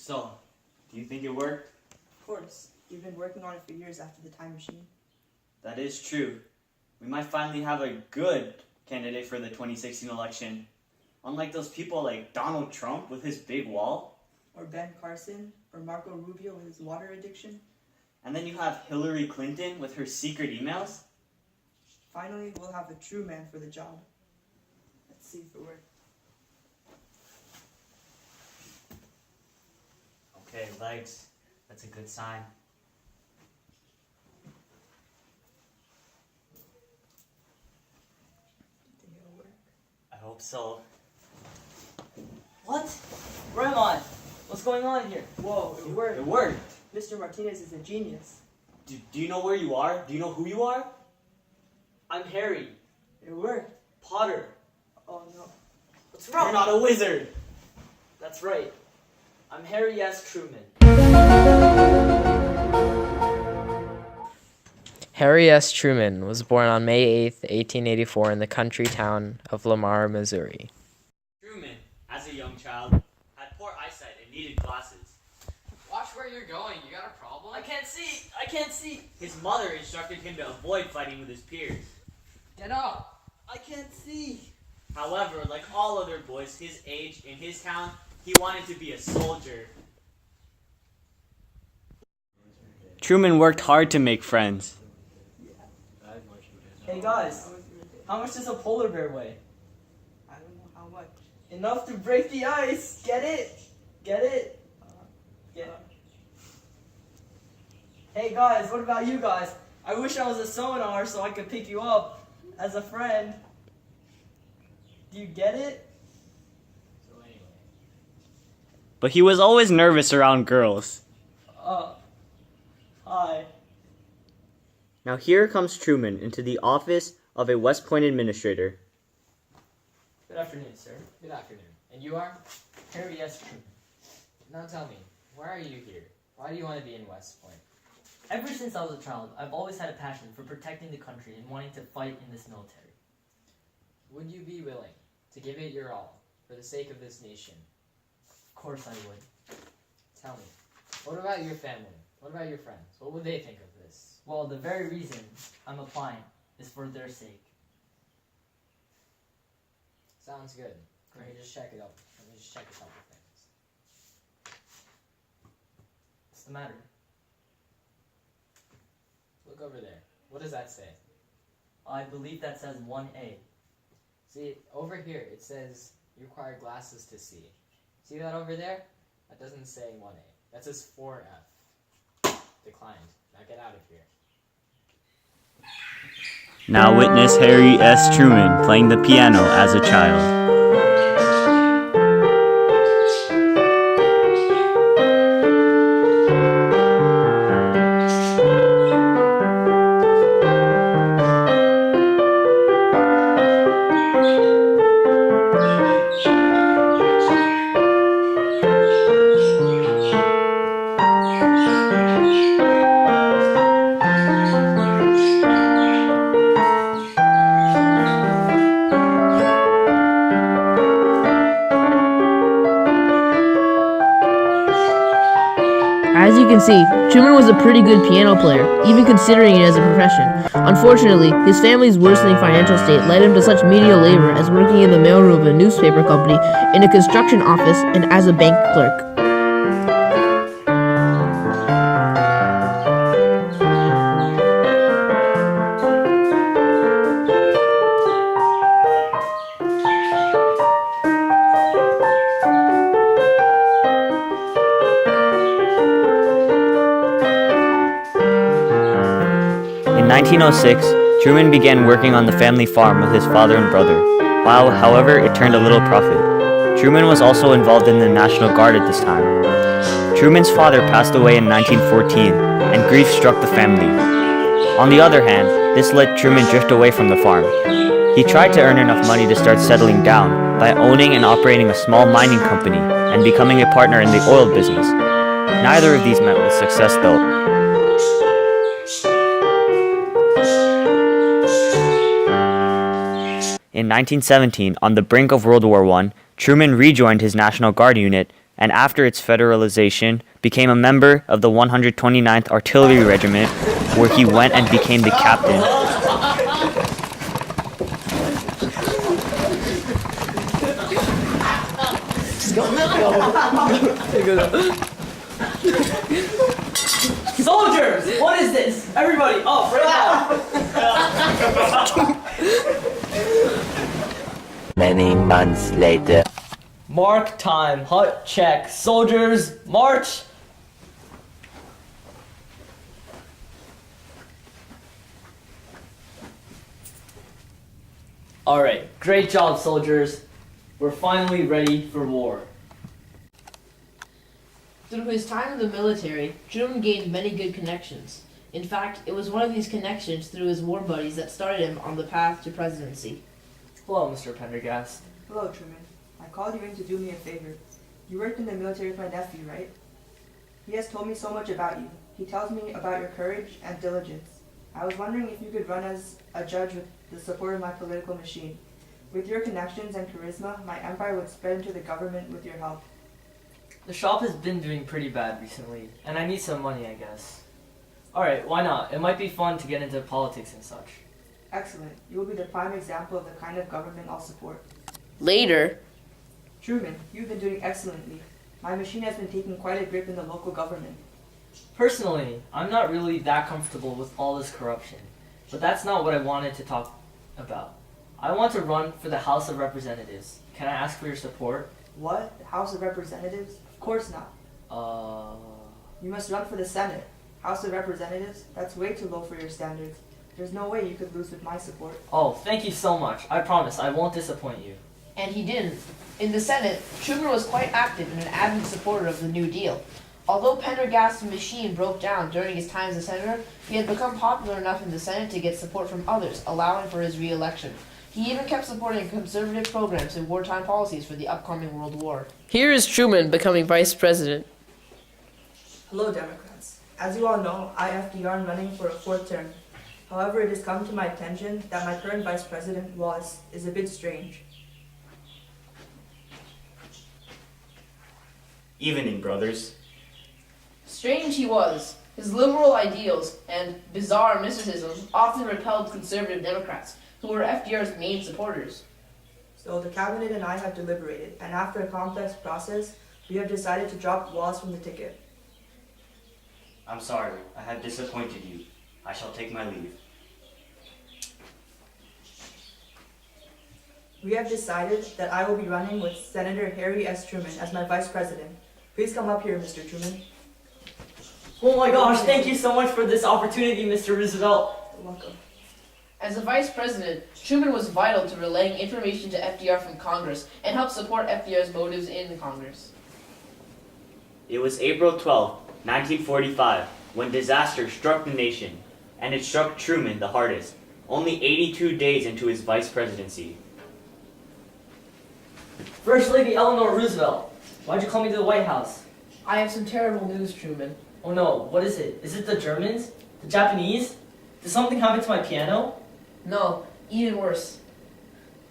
So, do you think it worked? Of course. You've been working on it for years after the time machine. That is true. We might finally have a good candidate for the 2016 election. Unlike those people like Donald Trump with his big wall. Or Ben Carson, or Marco Rubio with his water addiction. And then you have Hillary Clinton with her secret emails. Finally, we'll have a true man for the job. Let's see if it works. Okay, legs. That's a good sign. Do you think it'll work? I hope so. What? Where am I? What's going on here? Whoa, it worked. It worked. Mr. Martinez is a genius. Do you know where you are? Do you know who you are? I'm Harry It worked. Potter. Oh no. What's You're wrong? not a wizard. That's right. I'm Harry S. Truman. Harry S. Truman was born on May 8, 1884 in the country town of Lamar, Missouri. Truman, as a young child, had poor eyesight and needed glasses. Watch where you're going. You got a problem? I can't see! I can't see! His mother instructed him to avoid fighting with his peers. Get up! I can't see! However, like all other boys his age in his town, he wanted to be a soldier. Truman worked hard to make friends. Hey guys, how much does a polar bear weigh? I don't know how much. Enough to break the ice! Get it? Get it? Get it. Hey guys, what about you guys? I wish I was a sonar so I could pick you up as a friend. Do you get it? But he was always nervous around girls. Hi. Now here comes Truman into the office of a West Point administrator. Good afternoon, sir. Good afternoon. And you are? Harry S. Truman. Now tell me, why are you here? Why do you want to be in West Point? Ever since I was a child, I've always had a passion for protecting the country and wanting to fight in this military. Would you be willing to give it your all for the sake of this nation? Of course I would. Tell me, what about your family? What about your friends? What would they think of this? Well, the very reason I'm applying is for their sake. Sounds good. Let me just check it out. Let me just check a couple things. What's the matter? Look over there. What does that say? I believe that says 1A. See, over here it says you require glasses to see. See that over there? That doesn't say 1A. That says 4F. Declined. Now get out of here. Now witness Harry S. Truman playing the piano as a child. As you can see, Truman was a pretty good piano player, even considering it as a profession. Unfortunately, his family's worsening financial state led him to such menial labor as working in the mailroom of a newspaper company, in a construction office, and as a bank clerk. In 1906, Truman began working on the family farm with his father and brother. While, however, it turned a little profit. Truman was also involved in the National Guard at this time. Truman's father passed away in 1914, and grief struck the family. On the other hand, this let Truman drift away from the farm. He tried to earn enough money to start settling down by owning and operating a small mining company and becoming a partner in the oil business. Neither of these met with success though. In 1917, on the brink of World War I, Truman rejoined his National Guard unit and after its federalization, became a member of the 129th Artillery Regiment, where he went and became the captain. Soldiers, what is this? Everybody, up right now. Many months later. Mark time, hut check. Soldiers, march. Alright, great job, soldiers. We're finally ready for war. Through his time in the military, Truman gained many good connections. In fact, it was one of these connections through his war buddies that started him on the path to presidency. Hello, Mr. Pendergast. Hello, Truman. I called you in to do me a favor. You worked in the military with my nephew, right? He has told me so much about you. He tells me about your courage and diligence. I was wondering if you could run as a judge with the support of my political machine. With your connections and charisma, my empire would spread into the government with your help. The shop has been doing pretty bad recently, and I need some money, I guess. Alright, why not? It might be fun to get into politics and such. Excellent. You will be the prime example of the kind of government I'll support. Later, Truman, you've been doing excellently. My machine has been taking quite a grip in the local government. Personally, I'm not really that comfortable with all this corruption, but that's not what I wanted to talk about. I want to run for the House of Representatives. Can I ask for your support? What? The House of Representatives? Of course not. You must run for the Senate. House of Representatives? That's way too low for your standards. There's no way you could lose with my support. Oh, thank you so much. I promise I won't disappoint you. and he didn't. In the Senate, Truman was quite active and an avid supporter of the New Deal. Although Pendergast's machine broke down during his time as a senator, he had become popular enough in the Senate to get support from others, allowing for his re-election. He even kept supporting conservative programs and wartime policies for the upcoming World War. Here is Truman becoming vice president. Hello, Democrats. As you all know, I, FDR, am running for a fourth term. However, it has come to my attention that my current vice president, Wallace, is a bit strange. Evening, brothers. Strange he was. His liberal ideals and bizarre mysticism often repelled conservative Democrats, who were FDR's main supporters. So the cabinet and I have deliberated, and after a complex process, we have decided to drop Wallace from the ticket. I'm sorry, I have disappointed you. I shall take my leave. We have decided that I will be running with Senator Harry S. Truman as my vice president. Please come up here, Mr. Truman. Oh my gosh, thank you so much for this opportunity, Mr. Roosevelt. You're welcome. As a vice president, Truman was vital to relaying information to FDR from Congress and helped support FDR's motives in Congress. It was April 12, 1945, when disaster struck the nation, and it struck Truman the hardest, only 82 days into his vice presidency. First Lady Eleanor Roosevelt, why'd you call me to the White House? I have some terrible news, Truman. Oh no, what is it? Is it the Germans? The Japanese? Did something happen to my piano? No, even worse.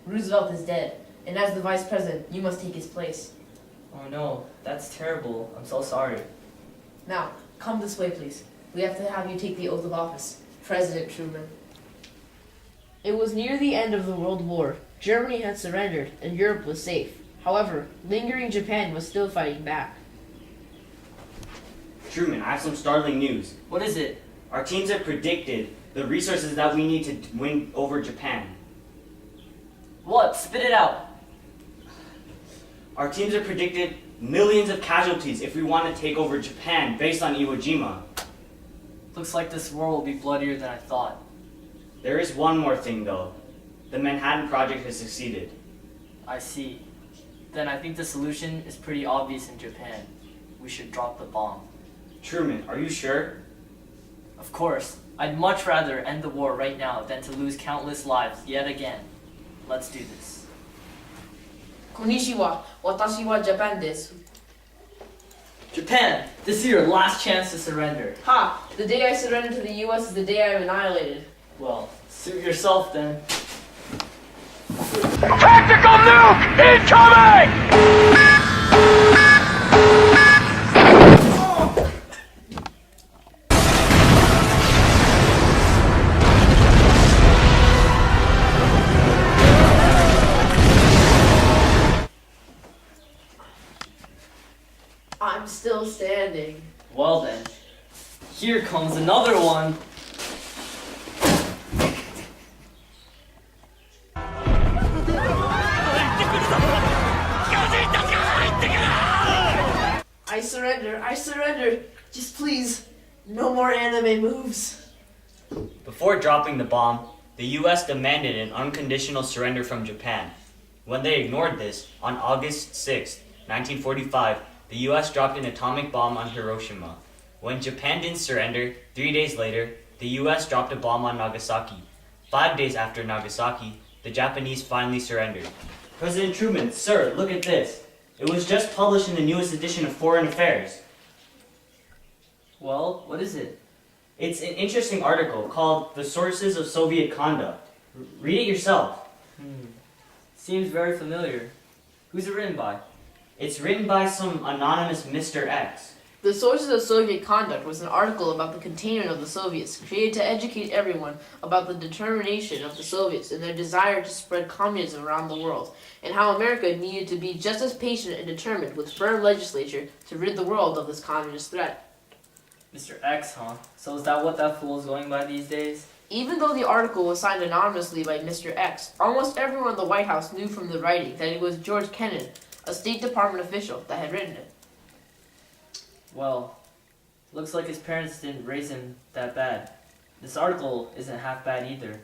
Roosevelt is dead, and as the vice president, you must take his place. Oh no, that's terrible. I'm so sorry. Now, come this way, please. We have to have you take the oath of office, President Truman. It was near the end of the World War. Germany had surrendered, and Europe was safe. However, lingering Japan was still fighting back. Truman, I have some startling news. What is it? Our teams have predicted the resources that we need to win over Japan. What? Spit it out. Our teams have predicted millions of casualties if we want to take over Japan based on Iwo Jima. Looks like this war will be bloodier than I thought. There is one more thing though. The Manhattan Project has succeeded. I see. Then I think the solution is pretty obvious in Japan. We should drop the bomb. Truman, are you sure? Of course. I'd much rather end the war right now than to lose countless lives yet again. Let's do this. Konnichiwa, watashi wa Japan desu. Japan, this is your last chance to surrender. Ha! The day I surrender to the U.S. is the day I am annihilated. Well, suit yourself then. Tactical nuke incoming! Here comes another one. I surrender. Just please, no more anime moves. Before dropping the bomb, the US demanded an unconditional surrender from Japan. When they ignored this, on August 6, 1945, the US dropped an atomic bomb on Hiroshima. When Japan didn't surrender, 3 days later, the US dropped a bomb on Nagasaki. 5 days after Nagasaki, the Japanese finally surrendered. President Truman, sir, look at this. It was just published in the newest edition of Foreign Affairs. Well, what is it? It's an interesting article called The Sources of Soviet Conduct. Read it yourself. Seems very familiar. Who's it written by? It's written by some anonymous Mr. X. The Sources of Soviet Conduct was an article about the containment of the Soviets, created to educate everyone about the determination of the Soviets and their desire to spread communism around the world, and how America needed to be just as patient and determined with firm legislature to rid the world of this communist threat. Mr. X, huh? So is that what that fool is going by these days? Even though the article was signed anonymously by Mr. X, almost everyone in the White House knew from the writing that it was George Kennan, a State Department official, that had written it. Well, looks like his parents didn't raise him that bad. This article isn't half bad either.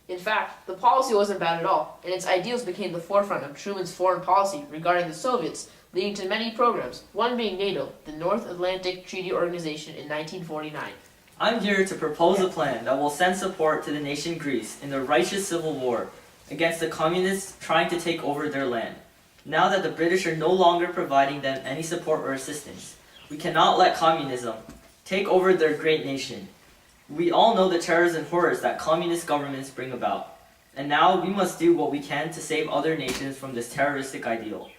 In fact, the policy wasn't bad at all, and its ideals became the forefront of Truman's foreign policy regarding the Soviets, leading to many programs, one being NATO, the North Atlantic Treaty Organization, in 1949. I'm here to propose a plan that will send support to the nation Greece in the righteous civil war against the communists trying to take over their land. Now that the British are no longer providing them any support or assistance, we cannot let communism take over their great nation. We all know the terrors and horrors that communist governments bring about, and now we must do what we can to save other nations from this terroristic ideal.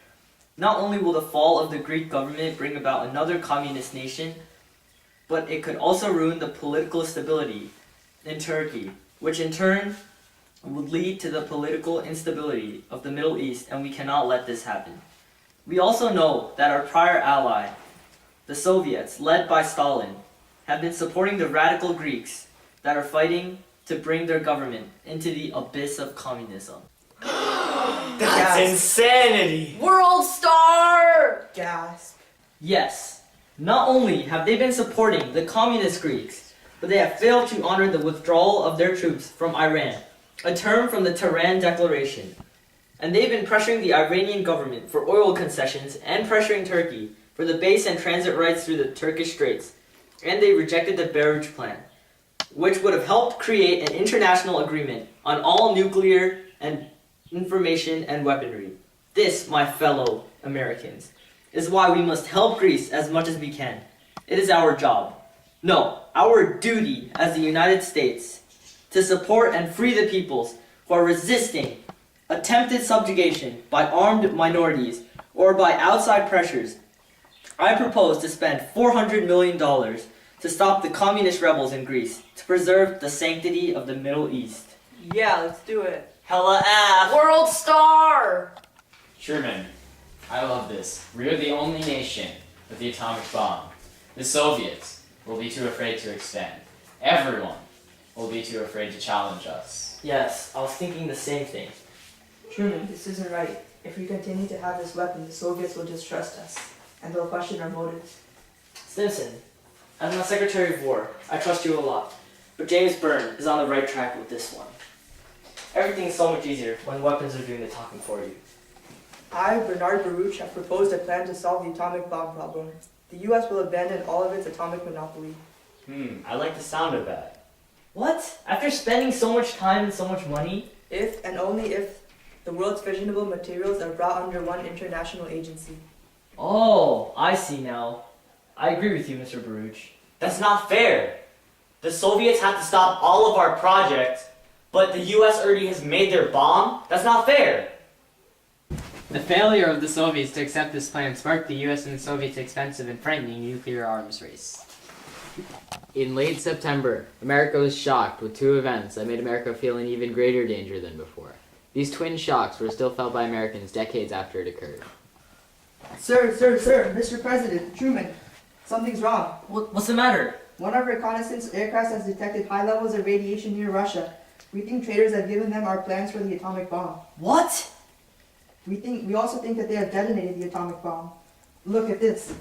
Not only will the fall of the Greek government bring about another communist nation, but it could also ruin the political stability in Turkey, which in turn would lead to the political instability of the Middle East, and we cannot let this happen. We also know that our prior ally, the Soviets, led by Stalin, have been supporting the radical Greeks that are fighting to bring their government into the abyss of communism. That's insanity! World Star! Gasp. Yes, not only have they been supporting the communist Greeks, but they have failed to honor the withdrawal of their troops from Iran, a term from the Tehran Declaration. And they've been pressuring the Iranian government for oil concessions and pressuring Turkey for the base and transit rights through the Turkish Straits. And they rejected the Baruch Plan, which would have helped create an international agreement on all nuclear and information and weaponry. This, my fellow Americans, is why we must help Greece as much as we can. It is our job, no, our duty as the United States, to support and free the peoples who are resisting attempted subjugation by armed minorities or by outside pressures. I propose to spend $400 million to stop the communist rebels in Greece, to preserve the sanctity of the Middle East. Yeah, let's do it. Hella F! World Star! Truman, I love this. We are the only nation with the atomic bomb. The Soviets will be too afraid to expand. Everyone will be too afraid to challenge us. Yes, I was thinking the same thing. Truman, this isn't right. If we continue to have this weapon, the Soviets will distrust us, and they'll question our motives. Stimson, as my Secretary of War, I trust you a lot, but James Byrne is on the right track with this one. Everything's so much easier when weapons are doing the talking for you. I, Bernard Baruch, have proposed a plan to solve the atomic bomb problem. The U.S. will abandon all of its atomic monopoly. I like the sound of that. What? After spending so much time and so much money? If, and only if, the world's fissionable materials are brought under one international agency. Oh, I see now. I agree with you, Mr. Baruch. That's not fair. The Soviets have to stop all of our projects, but the US already has made their bomb? That's not fair. The failure of the Soviets to accept this plan sparked the US and the Soviets' expensive and frightening nuclear arms race. In late September, America was shocked with two events that made America feel in even greater danger than before. These twin shocks were still felt by Americans decades after it occurred. Sir, Mr. President, Truman, something's wrong. What's the matter? One of our reconnaissance aircraft has detected high levels of radiation near Russia. We think traitors have given them our plans for the atomic bomb. What? We also think that they have detonated the atomic bomb. Look at this.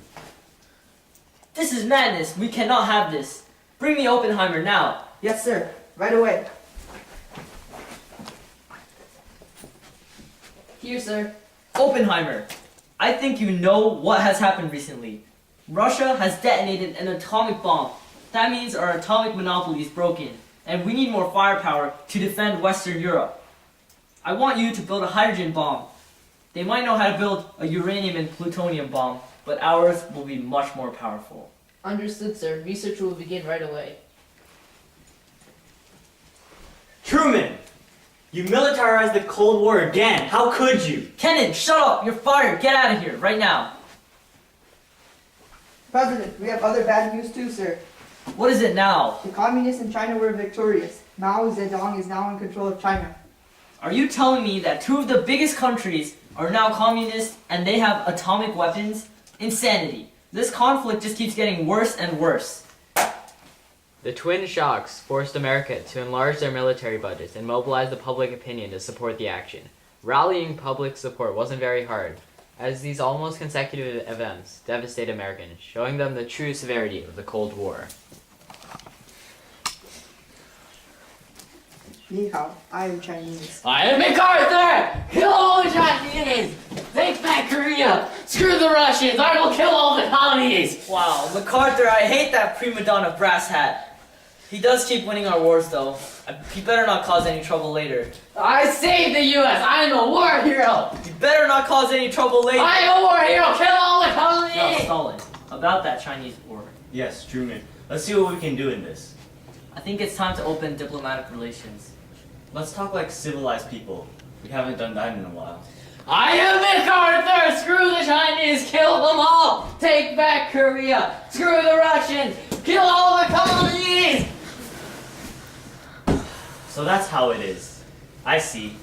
This is madness. We cannot have this. Bring me Oppenheimer now. Yes, sir. Right away. Here, sir. Oppenheimer, I think you know what has happened recently. Russia has detonated an atomic bomb. That means our atomic monopoly is broken, and we need more firepower to defend Western Europe. I want you to build a hydrogen bomb. They might know how to build a uranium and plutonium bomb, but ours will be much more powerful. Understood, sir. Research will begin right away. Truman! You militarized the Cold War again. How could you? Kennan, shut up! You're fired! Get out of here, right now! President, we have other bad news too, sir. What is it now? The communists in China were victorious. Mao Zedong is now in control of China. Are you telling me that two of the biggest countries are now communist and they have atomic weapons? Insanity. This conflict just keeps getting worse and worse. The twin shocks forced America to enlarge their military budgets and mobilize the public opinion to support the action. Rallying public support wasn't very hard, as these almost consecutive events devastate Americans, showing them the true severity of the Cold War. Ni hao, I am Chinese. I am MacArthur! Kill all the Chinese! Take back Korea! Screw the Russians! I will kill all the colonies! Wow, MacArthur, I hate that prima donna brass hat. He does keep winning our wars, though. He better not cause any trouble later. I saved the U.S. I am a war hero! He better not cause any trouble later. I am a war hero! Kill all the colonies! Now, Stalin, about that Chinese war. Yes, Truman. Let's see what we can do in this. I think it's time to open diplomatic relations. Let's talk like civilized people. We haven't done that in a while. I am MacArthur! Screw the Chinese! Kill them all! Take back Korea! Screw the Russians! Kill all the colonies! So that's how it is. I see.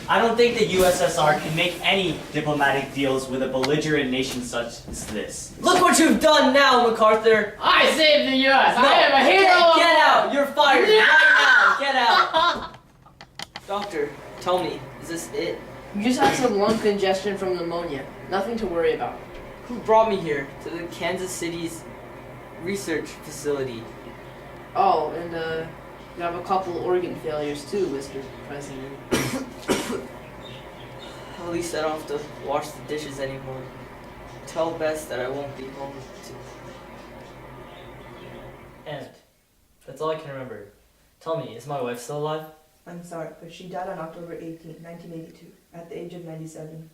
I don't think the USSR can make any diplomatic deals with a belligerent nation such as this. Look what you've done now, MacArthur! I saved the U.S. No, I am a hero! Get out! You're fired right now! Get out! Doctor, tell me, is this it? You just had some lung congestion from pneumonia. Nothing to worry about. Who brought me here to the Kansas City's research facility? Oh, and you have a couple organ failures too, Mr. President. At least I don't have to wash the dishes anymore. Tell Bess that I won't be home And that's all I can remember. Tell me, is my wife still alive? I'm sorry, but she died on October 18, 1982, at the age of 97.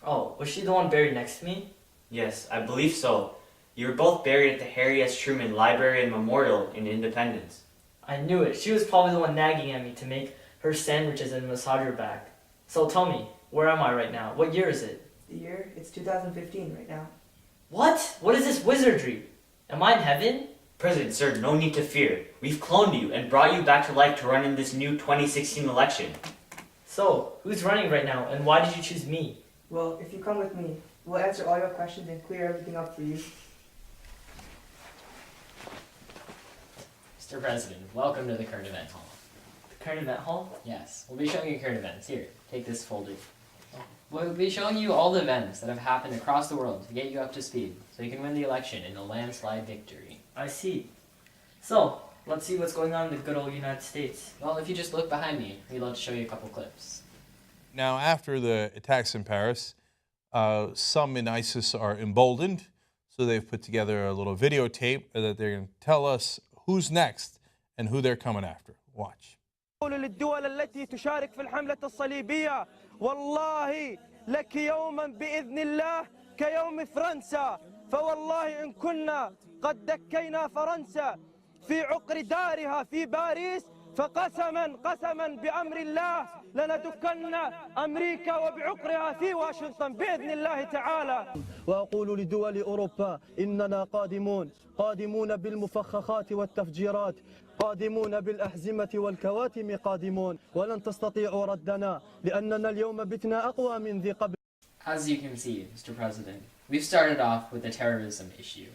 Oh, was she the one buried next to me? Yes, I believe so. You were both buried at the Harry S. Truman Library and Memorial in Independence. I knew it. She was probably the one nagging at me to make her sandwiches and massage her back. So tell me, where am I right now? What year is it? The year? It's 2015 right now. What? What is this wizardry? Am I in heaven? President, sir, no need to fear. We've cloned you and brought you back to life to run in this new 2016 election. So, who's running right now, and why did you choose me? Well, if you come with me, we'll answer all your questions and clear everything up for you. Mr. President, welcome to the Current Event Hall. The current event hall? Yes, we'll be showing you current events. Here, take this folder. We'll be showing you all the events that have happened across the world to get you up to speed, so you can win the election in a landslide victory. I see. So, let's see what's going on in the good old United States. Well, if you just look behind me, we'd love to show you a couple clips. Now, after the attacks in Paris, some in ISIS are emboldened, so they've put together a little videotape that they're going to tell us who's next and who they're coming after. Watch. للدول التي تشارك في الحملة الصليبية والله لك يوما بإذن الله كيوم فرنسا فوالله إن كنا قد دكينا فرنسا في عقر دارها في باريس فقسما بأمر الله لندكن أمريكا وبعقرها في واشنطن بإذن الله تعالى. وأقول لدول أوروبا إننا قادمون بالمفخخات والتفجيرات قادمون بالأحزمة والكواتم قادمون ولن تستطيعوا ردنا لأننا اليوم بتنا أقوى من ذي قبل. As you can see, Mr. President, we've started off with the terrorism issue.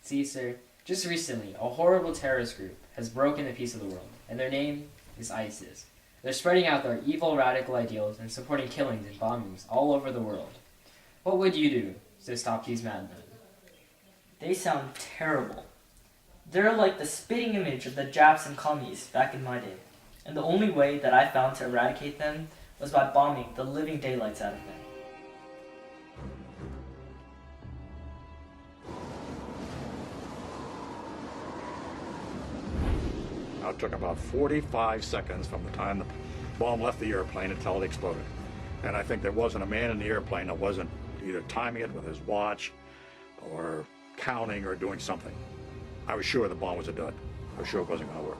See, sir, Just recently, a horrible terrorist group has broken the peace of the world, and their name is ISIS. They're spreading out their evil radical ideals and supporting killings and bombings all over the world. What would you do to stop these madmen? They sound terrible. They're like the spitting image of the Japs and commies back in my day. And the only way that I found to eradicate them was by bombing the living daylights out of them. Now, it took about 45 seconds from the time the bomb left the airplane until it exploded. And I think there wasn't a man in the airplane that wasn't either timing it with his watch or counting or doing something. I was sure the bomb was a dud. I was sure it wasn't going to work.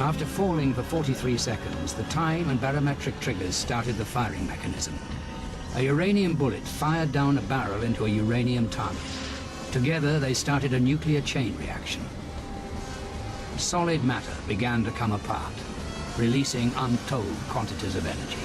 After falling for 43 seconds, the time and barometric triggers started the firing mechanism. A uranium bullet fired down a barrel into a uranium target. Together, they started a nuclear chain reaction. Solid matter began to come apart, releasing untold quantities of energy.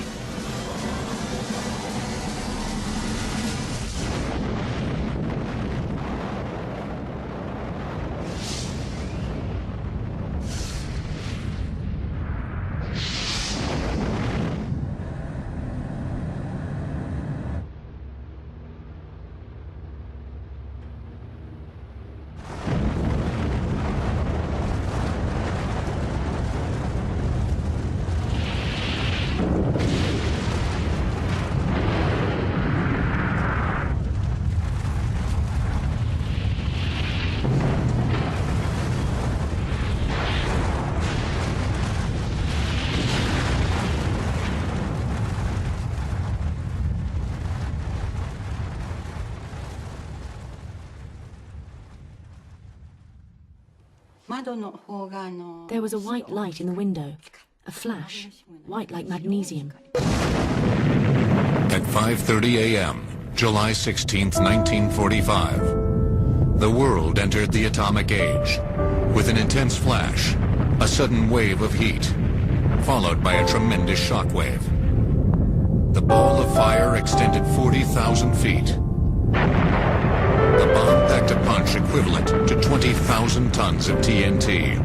There was a white light in the window, a flash, white like magnesium. At 5:30 a.m., July 16, 1945, the world entered the atomic age with an intense flash, a sudden wave of heat, followed by a tremendous shock wave. The ball of fire extended 40,000 feet. The bomb packed a punch equivalent to 20,000 tons of TNT,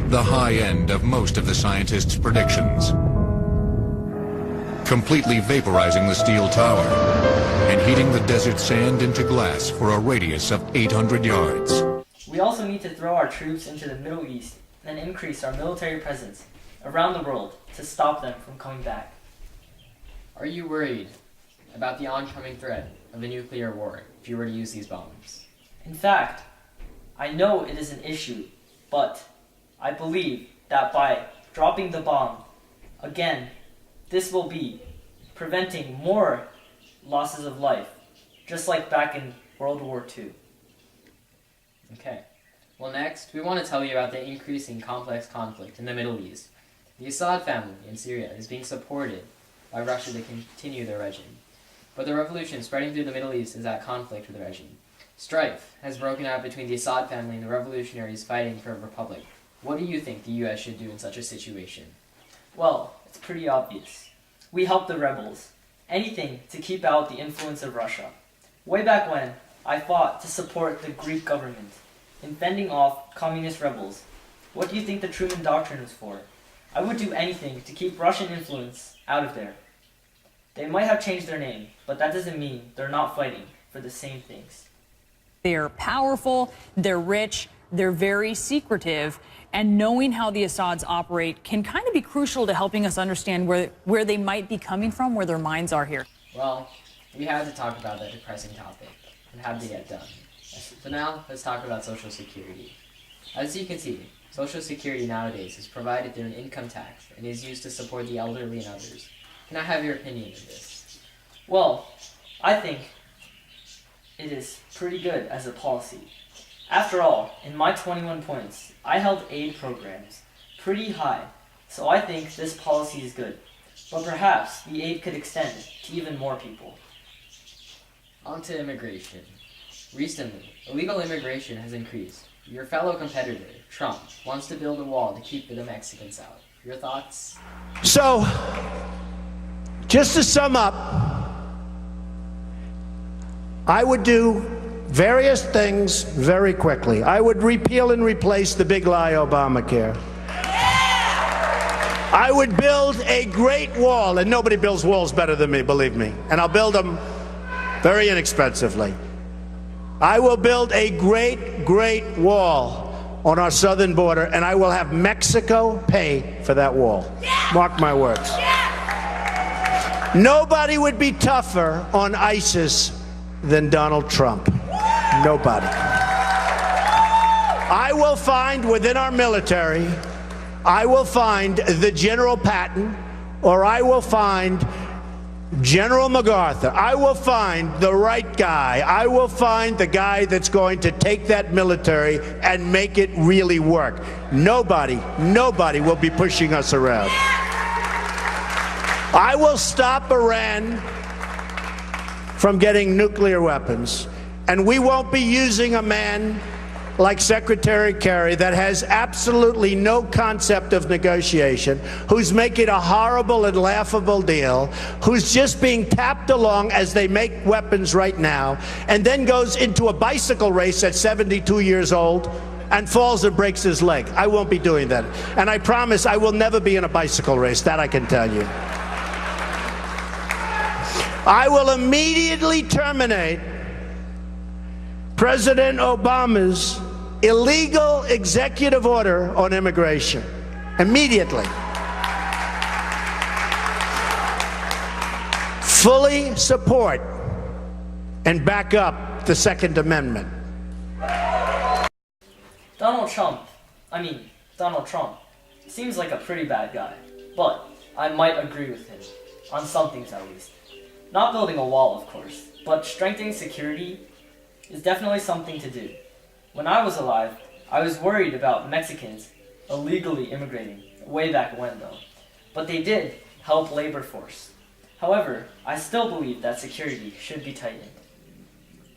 the high end of most of the scientists' predictions, completely vaporizing the steel tower and heating the desert sand into glass for a radius of 800 yards. We also need to throw our troops into the Middle East and increase our military presence around the world to stop them from coming back. Are you worried about the oncoming threat of a nuclear war if you were to use these bombs? In fact, I know it is an issue, but I believe that by dropping the bomb, again, this will be preventing more losses of life, just like back in World War II. Okay. Well, next, we want to tell you about the increasing complex conflict in the Middle East. The Assad family in Syria is being supported by Russia to continue their regime. But the revolution spreading through the Middle East is at conflict with the regime. Strife has broken out between the Assad family and the revolutionaries fighting for a republic. What do you think the U.S. should do in such a situation? Well, it's pretty obvious. We help the rebels. Anything to keep out the influence of Russia. Way back when, I fought to support the Greek government in fending off communist rebels. What do you think the Truman Doctrine was for? I would do anything to keep Russian influence out of there. They might have changed their name, but that doesn't mean they're not fighting for the same things. They're powerful, they're rich, they're very secretive, and knowing how the Assads operate can kind of be crucial to helping us understand where they might be coming from, where their minds are here. Well, we had to talk about that depressing topic and how to get done. So now, let's talk about Social Security. As you can see, Social Security nowadays is provided through an income tax and is used to support the elderly and others. Can I have your opinion on this? Well, I think it is pretty good as a policy. After all, in my 21 points, I held aid programs pretty high, so I think this policy is good. But perhaps the aid could extend to even more people. On to immigration. Recently, illegal immigration has increased. Your fellow competitor, Trump, wants to build a wall to keep the Mexicans out. Your thoughts? So, just to sum up, I would do various things very quickly. I would repeal and replace the big lie Obamacare. I would build a great wall, and nobody builds walls better than me, believe me. And I'll build them very inexpensively. I will build a great, great wall on our southern border, and I will have Mexico pay for that wall. Mark my words. Nobody would be tougher on ISIS than Donald Trump. Nobody. I will find within our military, I will find the General Patton, or I will find General MacArthur. I will find the right guy. I will find the guy that's going to take that military and make it really work. Nobody will be pushing us around. I will stop Iran from getting nuclear weapons, and we won't be using a man like Secretary Kerry that has absolutely no concept of negotiation, who's making a horrible and laughable deal, who's just being tapped along as they make weapons right now, and then goes into a bicycle race at 72 years old and falls and breaks his leg. I won't be doing that. And I promise I will never be in a bicycle race, that I can tell you. I will immediately terminate President Obama's illegal executive order on immigration. Immediately. Fully support and back up the Second Amendment. Donald Trump seems like a pretty bad guy, but I might agree with him, on some things at least. Not building a wall, of course, but strengthening security is definitely something to do. When I was alive, I was worried about Mexicans illegally immigrating, way back when though. But they did help labor force. However, I still believe that security should be tightened.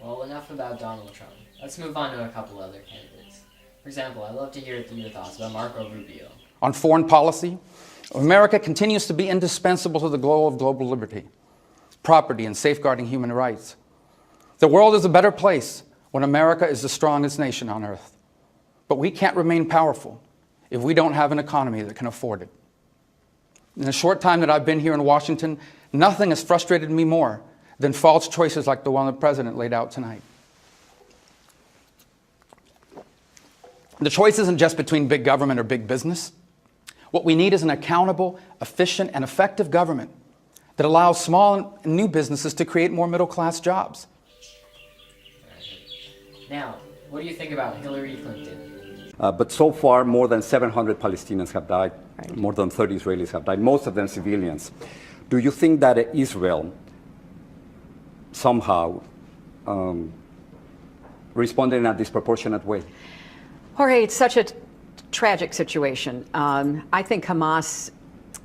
Well, enough about Donald Trump. Let's move on to a couple other candidates. For example, I'd love to hear your thoughts about Marco Rubio. On foreign policy, America continues to be indispensable to the goal of global liberty, property, and safeguarding human rights. The world is a better place when America is the strongest nation on earth. But we can't remain powerful if we don't have an economy that can afford it. In the short time that I've been here in Washington, nothing has frustrated me more than false choices like the one the president laid out tonight. The choice isn't just between big government or big business. What we need is an accountable, efficient, and effective government that allows small and new businesses to create more middle-class jobs. Now, what do you think about Hillary Clinton? But so far, more than 700 Palestinians have died. Right. More than 30 Israelis have died, most of them civilians. Do you think that Israel somehow responded in a disproportionate way? Jorge, it's such a tragic situation. I think Hamas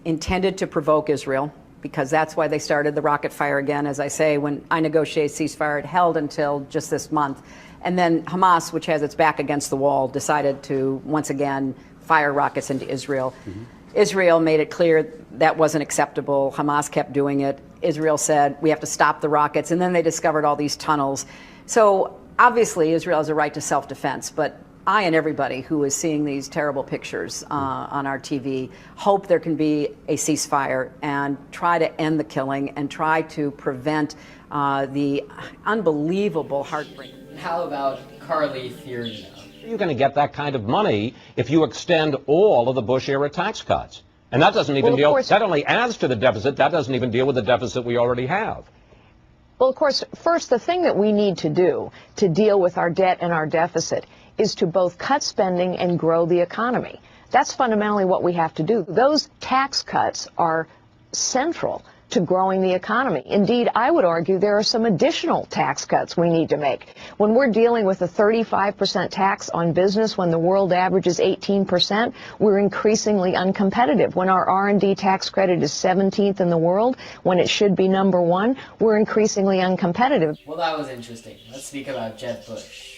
intended to provoke Israel, because that's why they started the rocket fire again. As I say, when I negotiated ceasefire, it held until just this month. And then Hamas, which has its back against the wall, decided to once again fire rockets into Israel. Mm-hmm. Israel made it clear that wasn't acceptable. Hamas kept doing it. Israel said, we have to stop the rockets. And then they discovered all these tunnels. So obviously Israel has a right to self-defense, but I and everybody who is seeing these terrible pictures on our TV hope there can be a ceasefire and try to end the killing and try to prevent the unbelievable heartbreak. How about Carly Fiorina? You're going to get that kind of money if you extend all of the Bush-era tax cuts. And that doesn't even deal, that only adds to the deficit. That doesn't even deal with the deficit we already have. Well, of course, first, the thing that we need to do to deal with our debt and our deficit is to both cut spending and grow the economy. That's fundamentally what we have to do. Those tax cuts are central to growing the economy. Indeed, I would argue there are some additional tax cuts we need to make. When we're dealing with a 35% tax on business when the world average is 18%, we're increasingly uncompetitive. When our R&D tax credit is 17th in the world, when it should be number 1, we're increasingly uncompetitive. Well, that was interesting. Let's speak about Jeb Bush.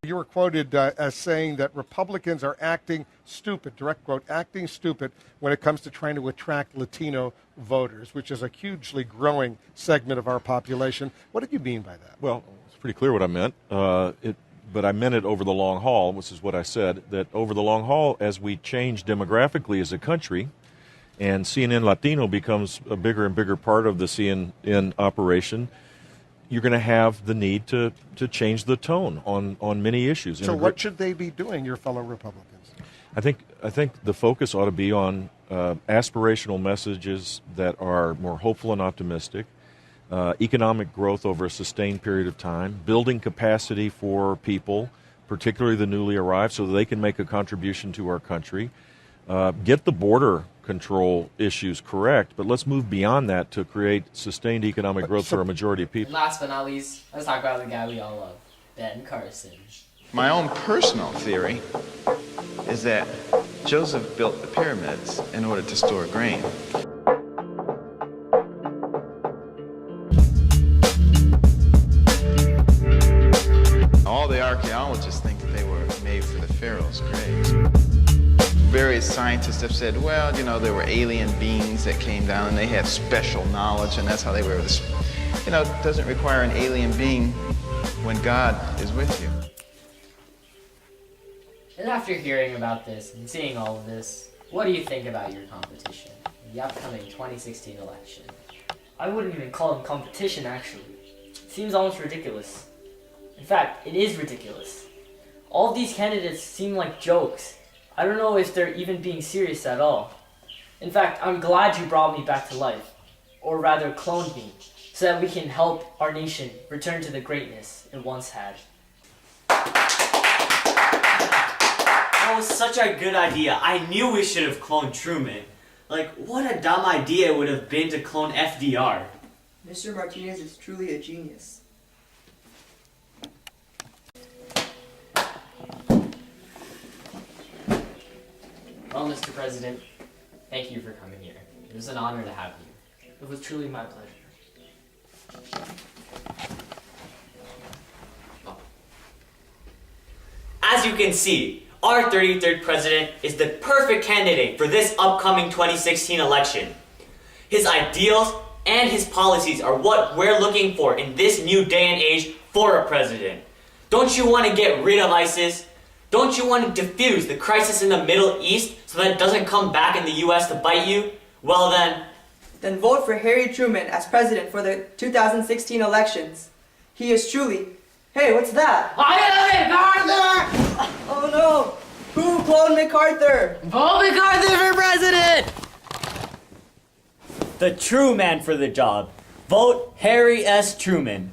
You were quoted as saying that Republicans are acting stupid, direct quote, acting stupid when it comes to trying to attract Latino voters, which is a hugely growing segment of our population. What did you mean by that? Well, it's pretty clear what I meant. But I meant it over the long haul, which is what I said, that over the long haul, as we change demographically as a country, and CNN Latino becomes a bigger and bigger part of the CNN operation, you're going to have the need to change the tone on many issues. So what should they be doing, your fellow Republicans? I think the focus ought to be on aspirational messages that are more hopeful and optimistic, economic growth over a sustained period of time, building capacity for people, particularly the newly arrived, so that they can make a contribution to our country, get the border control issues correct, but let's move beyond that to create sustained economic growth for a majority of people. And last but not least, let's talk about the guy we all love, Ben Carson. My own personal theory is that Joseph built the pyramids in order to store grain. All the archaeologists think that they were made for the pharaoh's graves. Various scientists have said, well, you know, there were alien beings that came down and they had special knowledge and that's how they were able to, you know, it doesn't require an alien being when God is with you. And after hearing about this and seeing all of this, what do you think about your competition in the upcoming 2016 election? I wouldn't even call them competition, actually. It seems almost ridiculous. In fact, it is ridiculous. All of these candidates seem like jokes. I don't know if they're even being serious at all. In fact, I'm glad you brought me back to life, or rather cloned me, so that we can help our nation return to the greatness it once had. That was such a good idea. I knew we should have cloned Truman. Like, what a dumb idea it would have been to clone FDR. Mr. Martinez is truly a genius. Well, Mr. President, thank you for coming here. It was an honor to have you. It was truly my pleasure. As you can see, our 33rd president is the perfect candidate for this upcoming 2016 election. His ideals and his policies are what we're looking for in this new day and age for a president. Don't you want to get rid of ISIS? Don't you want to defuse the crisis in the Middle East so that it doesn't come back in the U.S. to bite you? Well then... Then vote for Harry Truman as president for the 2016 elections. He is truly... Hey, what's that? MacArthur! Oh no! Who cloned MacArthur? Vote MacArthur for president! The true man for the job. Vote Harry S. Truman.